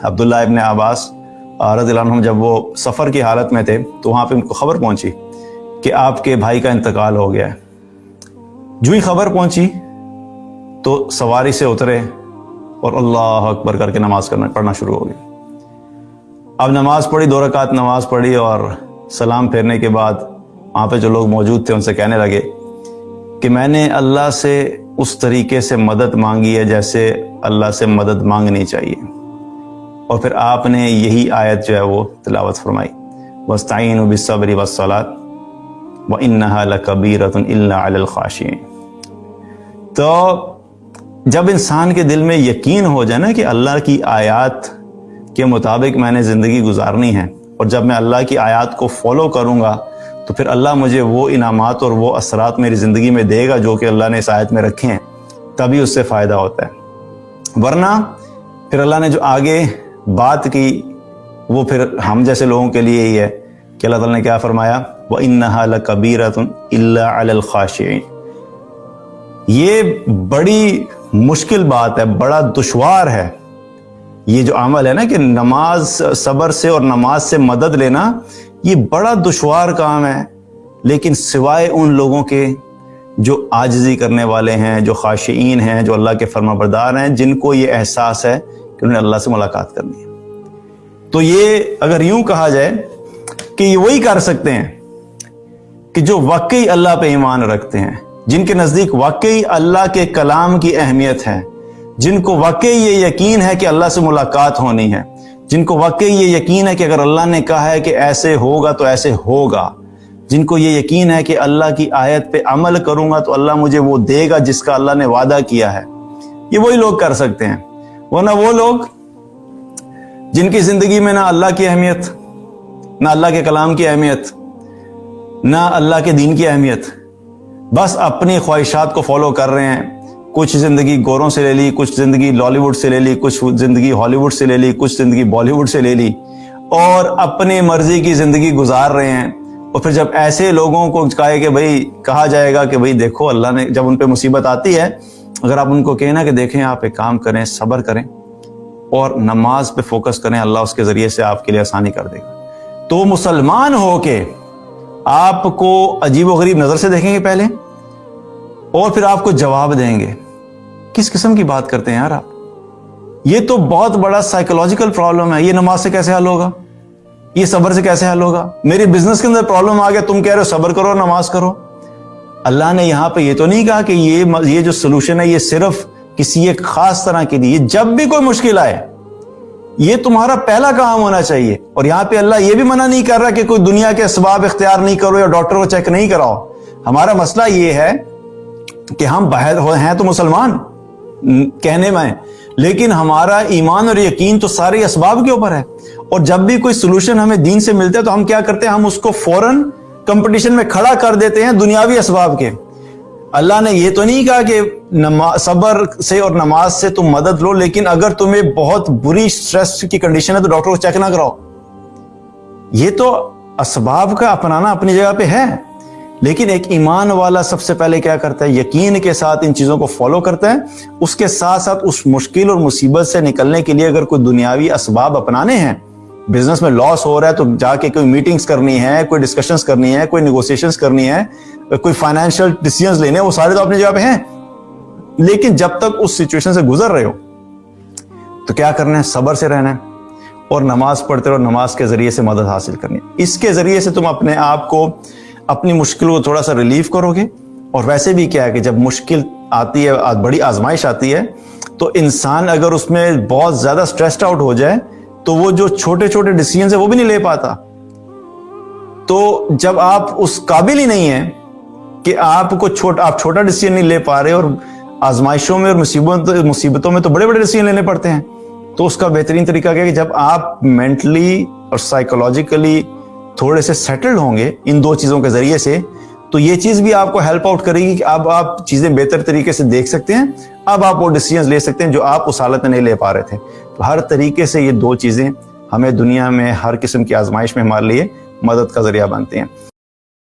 عبداللہ ابن عباس رضی اللہ عنہ جب وہ سفر کی حالت میں تھے تو وہاں پہ ان کو خبر پہنچی کہ آپ کے بھائی کا انتقال ہو گیا ہے۔ جو ہی خبر پہنچی تو سواری سے اترے اور اللہ اکبر کر کے نماز پڑھنا شروع ہو گیا۔ اب نماز پڑھی، 2 رکعت نماز پڑھی، اور سلام پھیرنے کے بعد وہاں پہ جو لوگ موجود تھے ان سے کہنے لگے کہ میں نے اللہ سے اس طریقے سے مدد مانگی ہے جیسے اللہ سے مدد مانگنی چاہیے، اور پھر آپ نے یہی آیت جو ہے وہ تلاوت فرمائی، وَاسْتَعِينُوا بِالصَّبْرِ وَالصَّلَاةِ وَإِنَّهَا لَكَبِيرَةٌ إِلَّا عَلَى الْخَاشِعِينَ۔ تو جب انسان کے دل میں یقین ہو جائے نا کہ اللہ کی آیات کے مطابق میں نے زندگی گزارنی ہے، اور جب میں اللہ کی آیات کو فالو کروں گا تو پھر اللہ مجھے وہ انعامات اور وہ اثرات میری زندگی میں دے گا جو کہ اللہ نے اس آیت میں رکھے ہیں، تبھی اس سے فائدہ ہوتا ہے۔ ورنہ پھر اللہ نے جو آگے بات کی وہ پھر ہم جیسے لوگوں کے لیے ہی ہے کہ اللہ تعالیٰ نے کیا فرمایا، وَإِنَّهَا لَكَبِيرَةٌ إِلَّا عَلَى الْخَاشِعِينَ۔ یہ بڑی مشکل بات ہے، بڑا دشوار ہے یہ جو عمل ہے نا کہ نماز، صبر سے اور نماز سے مدد لینا، یہ بڑا دشوار کام ہے، لیکن سوائے ان لوگوں کے جو عاجزی کرنے والے ہیں، جو خاشعین ہیں، جو اللہ کے فرما بردار ہیں، جن کو یہ احساس ہے کہ انہیں اللہ سے ملاقات کرنی ہے۔ تو یہ اگر یوں کہا جائے کہ یہ وہی کر سکتے ہیں کہ جو واقعی اللہ پہ ایمان رکھتے ہیں، جن کے نزدیک واقعی اللہ کے کلام کی اہمیت ہے، جن کو واقعی یہ یقین ہے کہ اللہ سے ملاقات ہونی ہے، جن کو واقعی یہ یقین ہے کہ اگر اللہ نے کہا ہے کہ ایسے ہوگا تو ایسے ہوگا، جن کو یہ یقین ہے کہ اللہ کی آیت پہ عمل کروں گا تو اللہ مجھے وہ دے گا جس کا اللہ نے وعدہ کیا ہے، یہ وہی لوگ کر سکتے ہیں۔ ورنہ وہ لوگ جن کی زندگی میں نہ اللہ کی اہمیت، نہ اللہ کے کلام کی اہمیت، نہ اللہ کے دین کی اہمیت، بس اپنی خواہشات کو فالو کر رہے ہیں، کچھ زندگی گوروں سے لے لی، کچھ زندگی لالی ووڈ سے لے لی، کچھ زندگی ہالی ووڈ سے لے لی، کچھ زندگی بالی ووڈ سے لے لی، اور اپنی مرضی کی زندگی گزار رہے ہیں۔ اور پھر جب ایسے لوگوں کو کہا جائے گا کہ بھئی دیکھو اللہ نے، جب ان پہ مصیبت آتی ہے، اگر آپ ان کو کہیں نا کہ دیکھیں آپ ایک کام کریں، صبر کریں اور نماز پہ فوکس کریں، اللہ اس کے ذریعے سے آپ کے لیے آسانی کر دے گا، تو وہ مسلمان ہو کے آپ کو عجیب و غریب نظر سے دیکھیں گے پہلے، اور پھر آپ کو جواب دیں گے۔ کس قسم کی بات کرتے ہیں یار آپ؟ یہ تو بہت بڑا سائیکولوجیکل پرابلم ہے۔ یہ نماز سے کیسے حل ہوگا؟ یہ صبر سے کیسے حل ہوگا؟ میری بزنس کے اندر پرابلم آ گیا، تم کہہ رہے ہو صبر کرو اور نماز کرو۔ اللہ نے یہاں پہ یہ تو نہیں کہا کہ یہ جو سلوشن ہے یہ صرف کسی ایک خاص طرح کے لیے۔ جب بھی کوئی مشکل آئے یہ تمہارا پہلا کام ہونا چاہیے۔ اور یہاں پہ اللہ یہ بھی منع نہیں کر رہا کہ کوئی دنیا کے اسباب اختیار نہیں کرو یا ڈاکٹر کو چیک نہیں کراؤ۔ ہمارا مسئلہ یہ ہے کہ ہم باہر ہیں تو مسلمان کہنے میں، لیکن ہمارا ایمان اور یقین تو سارے اسباب کے اوپر ہے۔ اور جب بھی کوئی سلوشن ہمیں دین سے ملتا ہے تو ہم کیا کرتے ہیں؟ ہم اس کو فوراً کمپٹیشن میں کھڑا کر دیتے ہیں دنیاوی اسباب کے۔ اللہ نے یہ تو نہیں کہا کہ صبر سے اور نماز سے تم مدد لو، لیکن اگر تمہیں بہت بری سٹریس کی کنڈیشن ہے تو ڈاکٹر کو چیک نہ کراؤ۔ یہ تو اسباب کا اپنانا اپنی جگہ پہ ہے، لیکن ایک ایمان والا سب سے پہلے کیا کرتا ہے؟ یقین کے ساتھ ان چیزوں کو فالو کرتا ہے۔ اس کے ساتھ ساتھ اس مشکل اور مصیبت سے نکلنے کے لیے اگر کوئی دنیاوی اسباب اپنانے ہیں، بزنس میں لاس ہو رہا ہے تو جا کے کوئی میٹنگز کرنی ہے، کوئی ڈسکشنز کرنی ہے، کوئی نیگوسیشنز کرنی ہے، کوئی فائنینشیل ڈیسیژنز لینے، وہ سارے تو اپنی جگہ پہ ہیں۔ لیکن جب تک اس سچویشن سے گزر رہے ہو تو کیا کرنا ہے؟ صبر سے رہنا ہے اور نماز پڑھتے رہو، نماز کے ذریعے سے مدد حاصل کرنی ہے۔ اس کے ذریعے سے تم اپنے آپ کو، اپنی مشکل کو تھوڑا سا ریلیف کرو گے۔ اور ویسے بھی کیا ہے کہ جب مشکل آتی ہے، بڑی آزمائش آتی ہے، تو انسان اگر اس میں بہت زیادہ سٹریسڈ آؤٹ ہو جائے تو وہ جو چھوٹے چھوٹے ڈیسیژنز ہیں وہ بھی نہیں لے پاتا۔ تو جب آپ اس قابل ہی نہیں ہیں کہ آپ چھوٹا ڈیسیژن نہیں لے پا رہے، اور آزمائشوں میں اور مصیبتوں میں تو بڑے بڑے ڈیسیژن لینے پڑتے ہیں، تو اس کا بہترین طریقہ کیا ہے کہ جب آپ مینٹلی اور سائیکولوجیکلی تھوڑے سے سیٹلڈ ہوں گے ان دو چیزوں کے ذریعے سے، تو یہ چیز بھی آپ کو ہیلپ آؤٹ کرے گی کہ اب آپ چیزیں بہتر طریقے سے دیکھ سکتے ہیں، اب آپ وہ ڈیسیژنز لے سکتے ہیں جو آپ اس حالت میں نہیں لے پا رہے تھے۔ تو ہر طریقے سے یہ دو چیزیں ہمیں دنیا میں ہر قسم کی آزمائش میں ہمارے لیے مدد کا ذریعہ بنتے ہیں۔